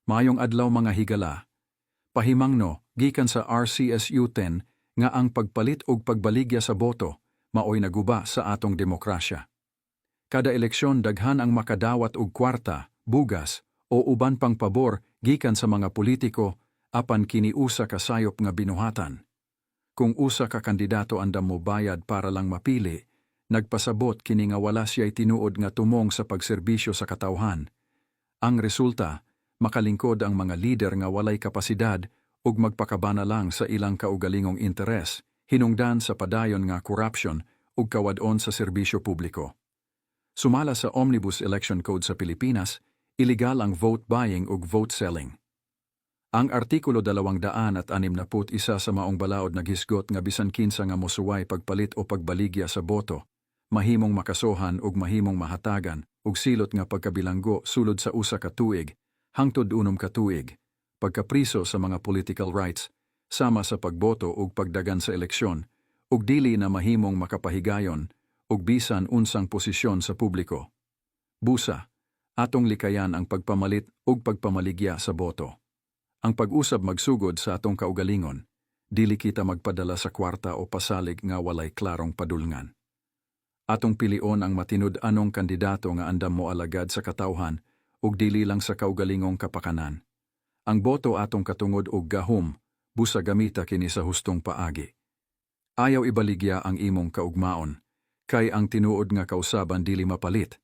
Maayong adlaw mga higala. Pahimangno, gikan sa RCSU 10 nga ang pagpalit og pagbaligya sa boto maoy naguba sa atong demokrasya. Kada eleksyon daghan ang makadawat og kwarta, bugas o uban pang pabor gikan sa mga politiko apan kini usa ka sayop nga binuhatan. Kung usa ka kandidato andam mo bayad para lang mapili, nagpasabot kini nga wala siya'y tinuod nga tumong sa pagserbisyo sa katawhan. Ang resulta, makalingkod ang mga lider nga walay kapasidad ug magpakabana lang sa ilang kaugalingong interes, hinungdan sa padayon nga korupsyon ug kawadon sa serbisyo publiko. Sumala sa Omnibus Election Code sa Pilipinas, iligal ang vote buying ug vote selling. Ang Artikulo 261 sa maong balaod naghisgot nga bisan kinsa nga mosuway pagpalit o pagbaligya sa boto, mahimong makasohan ug mahimong mahatagan ug silot nga pagkabilanggo sulod sa usa ka tuig hangtod 6 ka tuig, pagkapriso sa mga political rights, sama sa pagboto ug pagdagan sa eleksyon, ug dili na mahimong makapahigayon ug bisan unsang posisyon sa publiko. Busa, atong likayan ang pagpamalit ug pagpamaligya sa boto. Ang pag-usab magsugod sa atong kaugalingon, dili kita magpadala sa kwarta o pasalig nga walay klarong padulngan. Atong pilion ang matinud-anong kandidato nga andam mo alagad sa katawhan ug dili lang sa kaugalingong kapakanan. Ang boto atong katungod og gahom, busa gamita kini sa hustong paagi. Ayaw ibaligya ang imong kaugmaon, kay ang tinuod nga kausaban dili mapalit,